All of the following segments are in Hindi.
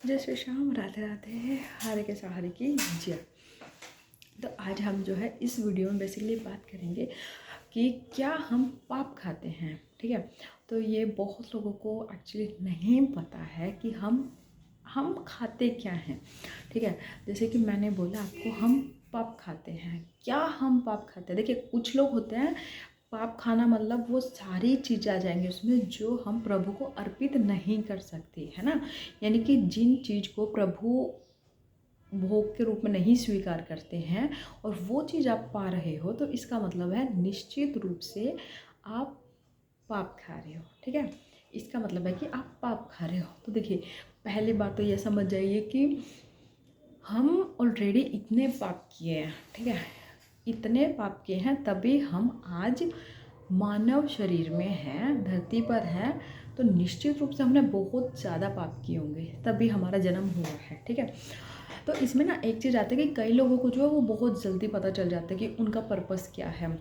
जय श्री श्याम, राधे राधे, हरे के सहारे की जय। तो आज हम जो है इस वीडियो में बेसिकली बात करेंगे कि क्या हम पाप खाते हैं। ठीक है, तो ये बहुत लोगों को एक्चुअली नहीं पता है कि हम खाते क्या हैं। ठीक है, जैसे कि मैंने बोला आपको, हम पाप खाते हैं। क्या हम पाप खाते हैं? देखिए, कुछ लोग होते हैं पाप खाना मतलब वो सारी चीज़ें आ जाएंगी उसमें जो हम प्रभु को अर्पित नहीं कर सकते, है ना। यानी कि जिन चीज़ को प्रभु भोग के रूप में नहीं स्वीकार करते हैं और वो चीज़ आप पा रहे हो, तो इसका मतलब है निश्चित रूप से आप पाप खा रहे हो। ठीक है, इसका मतलब है कि आप पाप खा रहे हो। तो देखिए, पहली बात तो ये समझ जाइए कि हम ऑलरेडी इतने पाप किए हैं। ठीक है, इतने पाप किए हैं तभी हम आज मानव शरीर में हैं, धरती पर हैं। तो निश्चित रूप से हमने बहुत ज़्यादा पाप किए होंगे तभी हमारा जन्म हुआ है। ठीक है, तो इसमें ना एक चीज़ आती है कि कई लोगों को जो है वो बहुत जल्दी पता चल जाता है कि उनका पर्पस क्या है।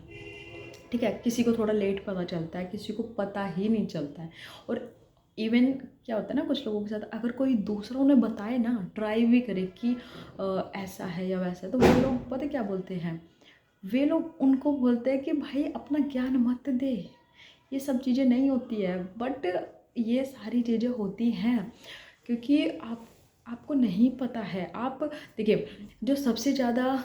ठीक है, किसी को थोड़ा लेट पता चलता है, किसी को पता ही नहीं चलता है। और इवन क्या होता है ना, कुछ लोगों के साथ अगर कोई दूसरा उन्हें बताए ना, ट्राई भी करे कि ऐसा है या वैसा है, तो वो लोग पता क्या बोलते हैं, वे लोग उनको बोलते हैं कि भाई अपना ज्ञान मत दे, ये सब चीज़ें नहीं होती है। बट ये सारी चीज़ें होती हैं क्योंकि आपको नहीं पता है। आप देखिए, जो सबसे ज़्यादा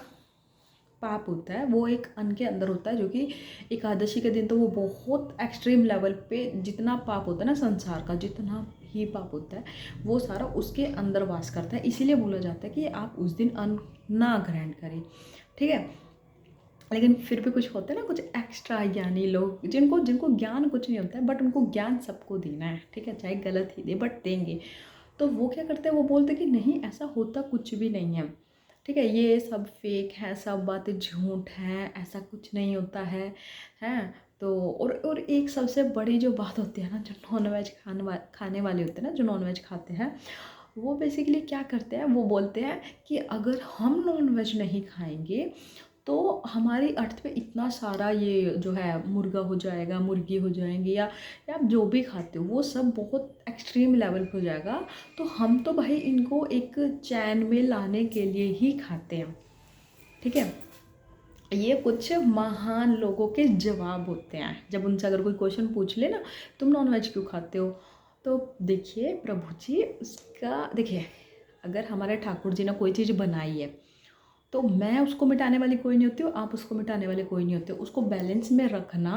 पाप होता है वो एक अन्न के अंदर होता है, जो कि एकादशी के दिन तो वो बहुत एक्सट्रीम लेवल पे जितना पाप होता है ना, संसार का जितना ही पाप होता है वो सारा उसके अंदर वास करता है। इसीलिए बोला जाता है कि आप उस दिन अन्न ना ग्रहण करें। ठीक है, लेकिन फिर भी कुछ होते हैं ना, कुछ एक्स्ट्रा ज्ञानी लोग जिनको जिनको ज्ञान कुछ नहीं होता है बट उनको ज्ञान सबको देना है। ठीक है, चाहे गलत ही दे बट देंगे। तो वो क्या करते हैं, वो बोलते हैं कि नहीं, ऐसा होता कुछ भी नहीं है। ठीक है, ये सब फेक है, सब बातें झूठ हैं, ऐसा कुछ नहीं होता है। हैं तो और एक सबसे बड़ी जो बात होती है ना, जो नॉनवेज खाने वाले होते हैं ना, जो नॉनवेज खाते हैं, वो बेसिकली क्या करते हैं, वो बोलते हैं कि अगर हम नॉनवेज नहीं खाएंगे तो हमारी अर्थ पे इतना सारा ये जो है मुर्गा हो जाएगा, मुर्गी हो जाएंगी, या आप जो भी खाते हो वो सब बहुत एक्सट्रीम लेवल पे हो जाएगा। तो हम तो भाई इनको एक चैन में लाने के लिए ही खाते हैं। ठीक है, ये कुछ महान लोगों के जवाब होते हैं जब उनसे अगर कोई क्वेश्चन पूछ ले ना, तुम नॉनवेज क्यों खाते हो, तो देखिए प्रभु जी उसका देखिए, अगर हमारे ठाकुर जी ने कोई चीज़ बनाई है तो मैं उसको मिटाने वाली कोई नहीं होती हूँ, आप उसको मिटाने वाले कोई नहीं होते। उसको बैलेंस में रखना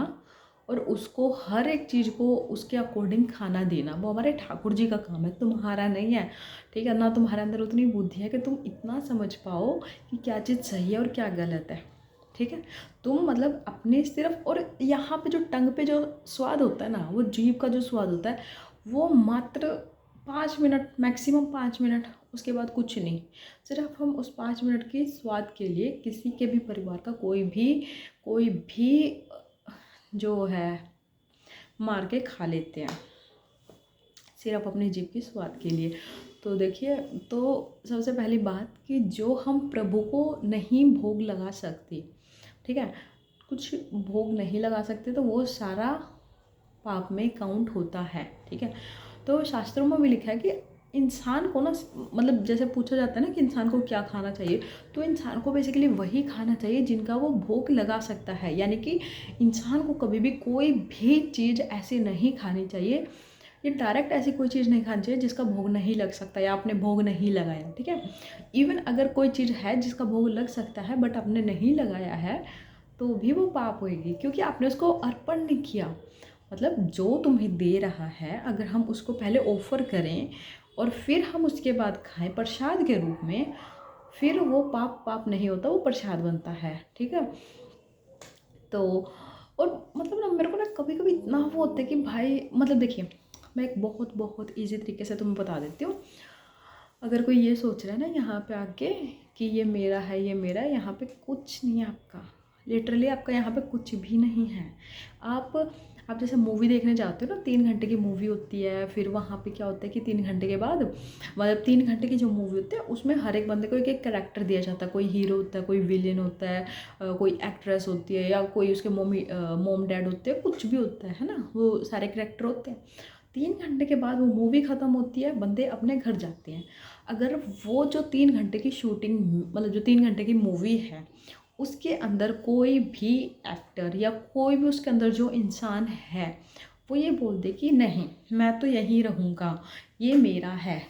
और उसको हर एक चीज़ को उसके अकॉर्डिंग खाना देना, वो हमारे ठाकुर जी का काम है, तुम्हारा नहीं है। ठीक है ना, तुम्हारे अंदर उतनी बुद्धि है कि तुम इतना समझ पाओ कि क्या चीज़ सही है और क्या गलत है। ठीक है, तुम मतलब अपने सिर्फ, और यहाँ पे जो टंग पे जो स्वाद होता है ना, वो जीभ का जो स्वाद होता है, वो मात्र 5 मिनट, मैक्सिमम 5 मिनट, उसके बाद कुछ नहीं। सिर्फ हम उस 5 मिनट के स्वाद के लिए किसी के भी परिवार का कोई भी जो है मार के खा लेते हैं, सिर्फ अपनी जीभ के स्वाद के लिए। तो देखिए, तो सबसे पहली बात कि जो हम प्रभु को नहीं भोग लगा सकते, ठीक है, कुछ भोग नहीं लगा सकते, तो वो सारा पाप में काउंट होता है। ठीक है, तो शास्त्रों में भी लिखा है कि इंसान को ना, मतलब जैसे पूछा जाता है ना कि इंसान को क्या खाना चाहिए, तो इंसान को बेसिकली वही खाना चाहिए जिनका वो भोग लगा सकता है। यानी कि इंसान को कभी भी कोई भी चीज़ ऐसी नहीं खानी चाहिए, ये डायरेक्ट ऐसी कोई चीज़ नहीं खानी चाहिए जिसका भोग नहीं लग सकता या आपने भोग नहीं लगाया। ठीक है, इवन अगर कोई चीज़ है जिसका भोग लग सकता है बट आपने नहीं लगाया है, तो भी वो पाप होएगी क्योंकि आपने उसको अर्पण नहीं किया। मतलब जो तुम्हें दे रहा है, अगर हम उसको पहले ऑफ़र करें और फिर हम उसके बाद खाएं प्रसाद के रूप में, फिर वो पाप नहीं होता, वो प्रसाद बनता है। ठीक है, तो और मतलब ना मेरे को ना कभी कभी इतना वो होता है कि भाई, मतलब देखिए, मैं एक बहुत बहुत ईजी तरीके से तुम्हें बता देती हूँ। अगर कोई ये सोच रहा है ना यहाँ पे आके कि ये मेरा है, ये मेरा है, यहाँ पे कुछ नहीं है आपका। लिटरली आपका यहाँ पे कुछ भी नहीं है। आप जैसे मूवी देखने जाते हो ना, 3 घंटे की मूवी होती है, फिर वहाँ पे क्या होता है कि 3 घंटे के बाद, मतलब 3 घंटे की जो मूवी होती है उसमें हर एक बंदे को एक एक कैरेक्टर दिया जाता है। कोई हीरो होता है, कोई विलेन होता है, कोई एक्ट्रेस होती है, या कोई उसके मॉम डैड होते हैं, कुछ भी होता है ना, वो सारे कैरेक्टर होते हैं। 3 घंटे के बाद वो मूवी ख़त्म होती है, बंदे अपने घर जाते हैं। अगर वो जो 3 घंटे की शूटिंग, मतलब जो 3 घंटे की मूवी है, उसके अंदर कोई भी एक्टर या कोई भी उसके अंदर जो इंसान है वो ये बोल दे कि नहीं मैं तो यहीं रहूँगा, ये मेरा है,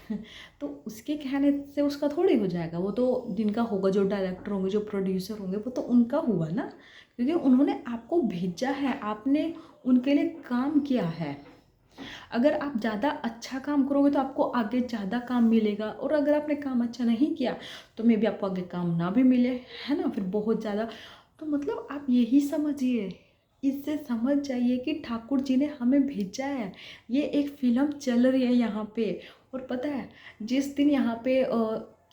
तो उसके कहने से उसका थोड़ी हो जाएगा। वो तो जिनका होगा, जो डायरेक्टर होंगे, जो प्रोड्यूसर होंगे, वो तो उनका हुआ ना, क्योंकि उन्होंने आपको भेजा है, आपने उनके लिए काम किया है। अगर आप ज़्यादा अच्छा काम करोगे तो आपको आगे ज़्यादा काम मिलेगा, और अगर आपने काम अच्छा नहीं किया तो मे बी आपको आगे काम ना भी मिले, है ना, फिर बहुत ज़्यादा। तो मतलब आप यही समझिए, इससे समझ जाइए कि ठाकुर जी ने हमें भेजा है, ये एक फ़िल्म चल रही है यहाँ पे। और पता है, जिस दिन यहाँ पे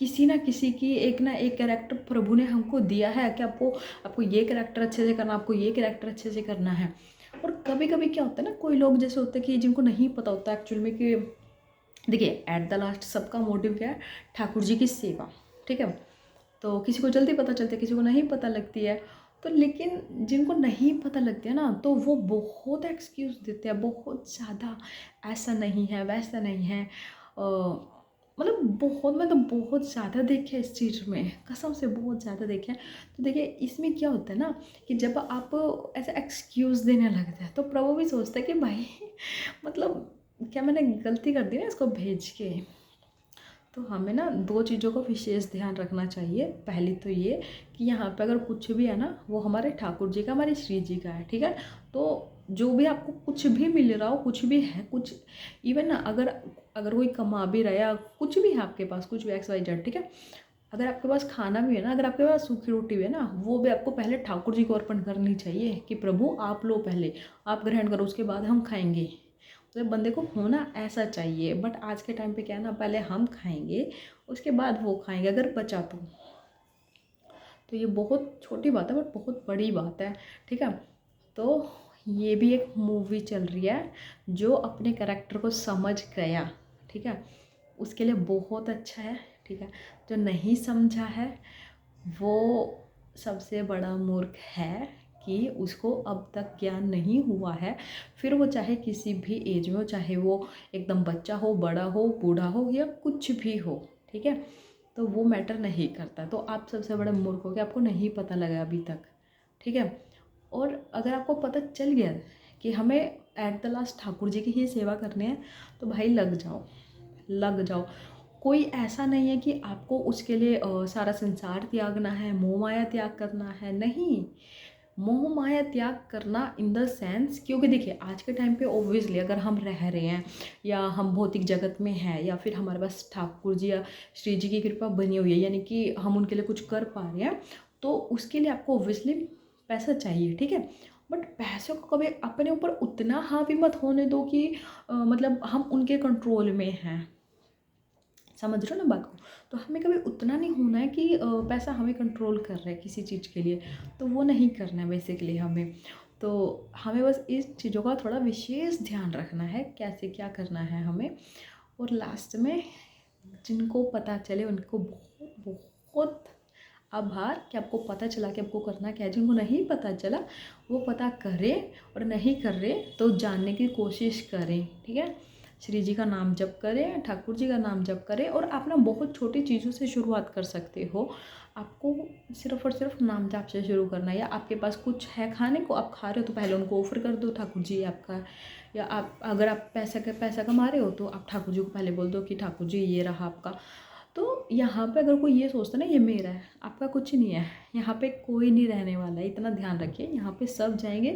किसी ना किसी की एक ना एक कैरेक्टर प्रभु ने हमको दिया है कि आपको आपको ये कैरेक्टर अच्छे से करना, आपको ये कैरेक्टर अच्छे से करना है। और कभी कभी क्या होता है ना, कोई लोग जैसे होते हैं कि जिनको नहीं पता होता एक्चुअल में कि देखिए एट द लास्ट सबका मोटिव क्या है, ठाकुर जी की सेवा, ठीक है। तो किसी को जल्दी पता चलती है, किसी को नहीं पता लगती है। तो लेकिन जिनको नहीं पता लगती है ना, तो वो बहुत एक्सक्यूज़ देते हैं, बहुत ज़्यादा, ऐसा नहीं है, वैसा नहीं है। मतलब बहुत, मैं तो बहुत ज़्यादा देखे इस चीज़ में, कसम से बहुत ज़्यादा देखे हैं। तो देखिए इसमें क्या होता है ना कि जब आप ऐसा एक्सक्यूज़ देने लगते हैं तो प्रभु भी सोचता है कि भाई मतलब क्या मैंने गलती कर दी ना इसको भेज के। तो हमें ना 2 चीज़ों का विशेष ध्यान रखना चाहिए। पहली तो ये कि यहाँ पे अगर कुछ भी है ना, वो हमारे ठाकुर जी का, हमारे श्री जी का है, ठीक है। तो जो भी आपको कुछ भी मिल रहा हो, कुछ भी है, कुछ इवन ना, अगर अगर कोई कमा भी रहा है या कुछ भी है आपके पास, कुछ भी XYZ, ठीक है। अगर आपके पास खाना भी है ना, अगर आपके पास सूखी रोटी भी है ना, वो भी आपको पहले ठाकुर जी को अर्पण करनी चाहिए कि प्रभु आप लो, पहले आप ग्रहण करो, उसके बाद हम खाएंगे। तो बंदे को होना ऐसा चाहिए। बट आज के टाइम पे क्या है ना, पहले हम खाएंगे, उसके बाद वो खाएंगे अगर बचा तो ये बहुत छोटी बात है बट बहुत बड़ी बात है, ठीक है। तो ये भी एक मूवी चल रही है, जो अपने कैरेक्टर को समझ गया, ठीक है, उसके लिए बहुत अच्छा है, ठीक है। जो नहीं समझा है वो सबसे बड़ा मूर्ख है कि उसको अब तक ज्ञान नहीं हुआ है। फिर वो चाहे किसी भी एज में हो, चाहे वो एकदम बच्चा हो, बड़ा हो, बूढ़ा हो, या कुछ भी हो, ठीक है। तो वो मैटर नहीं करता। तो आप सबसे बड़े मूर्ख हो कि आपको नहीं पता लगा अभी तक, ठीक है। और अगर आपको पता चल गया कि हमें at the last Thakur ji की ही सेवा करनी है, तो भाई लग जाओ, लग जाओ। कोई ऐसा नहीं है कि आपको उसके लिए सारा संसार त्यागना है, मोह माया त्याग करना है, नहीं। मोह माया त्याग करना इन द सेंस, क्योंकि देखिए आज के टाइम पे ऑब्वियसली अगर हम रह रहे हैं या हम भौतिक जगत में हैं, या फिर हमारे पास ठाकुर जी या श्री जी की कृपा बनी हुई है, यानी कि हम उनके लिए कुछ कर पा रहे हैं, तो उसके लिए आपको ऑब्वियसली पैसा चाहिए, ठीक है। बट पैसों को कभी अपने ऊपर उतना हावी मत होने दो कि मतलब हम उनके कंट्रोल में हैं, समझ रहे हो ना बात को। तो हमें कभी उतना नहीं होना है कि पैसा हमें कंट्रोल कर रहा है किसी चीज़ के लिए, तो वो नहीं करना है बेसिकली हमें। तो हमें बस इस चीज़ों का थोड़ा विशेष ध्यान रखना है, कैसे क्या करना है हमें। और लास्ट में जिनको पता चले उनको बहुत बहुत आभार कि आपको पता चला कि आपको करना क्या है। जिनको नहीं पता चला वो पता करें, और नहीं कर रहे तो जानने की कोशिश करें, ठीक है। श्री जी का नाम जप करें, ठाकुर जी का नाम जप करें, और आप ना बहुत छोटी चीज़ों से शुरुआत कर सकते हो। आपको सिर्फ और सिर्फ नाम जाप से शुरू करना है। या आपके पास कुछ है खाने को, आप खा रहे हो, तो पहले उनको ऑफर कर दो, ठाकुर जी आपका। या आप अगर आप पैसा कमा रहे हो तो आप ठाकुर जी को पहले बोल दो कि ठाकुर जी ये रहा आपका। तो यहाँ पे अगर कोई ये सोचता ना ये मेरा है, आपका कुछ नहीं है। यहाँ पे कोई नहीं रहने वाला है, इतना ध्यान रखिए। यहाँ पे सब जाएंगे,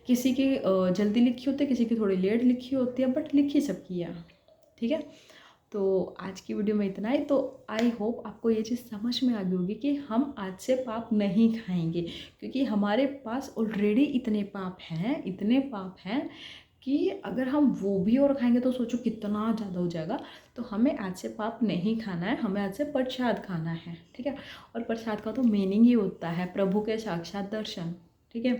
किसी की जल्दी लिखी होती है, किसी की थोड़ी लेट लिखी होती है, बट लिखी सबकी है, ठीक है। तो आज की वीडियो में इतना ही। तो आई होप आपको ये चीज़ समझ में आ गई होगी कि हम आज से पाप नहीं खाएंगे, क्योंकि हमारे पास ऑलरेडी इतने पाप हैं, इतने पाप हैं कि अगर हम वो भी और खाएंगे तो सोचो कितना ज़्यादा हो जाएगा। तो हमें आज से पाप नहीं खाना है, हमें आज से प्रसाद खाना है, ठीक है। और प्रसाद का तो मीनिंग ही होता है प्रभु के साक्षात दर्शन, ठीक है।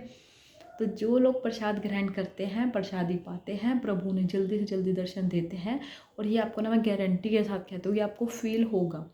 तो जो लोग प्रसाद ग्रहण करते हैं प्रसादी पाते हैं, प्रभु ने जल्दी से जल्दी दर्शन देते हैं। और ये आपको ना मैं गारंटी के साथ कहती हूँ, ये आपको फील होगा,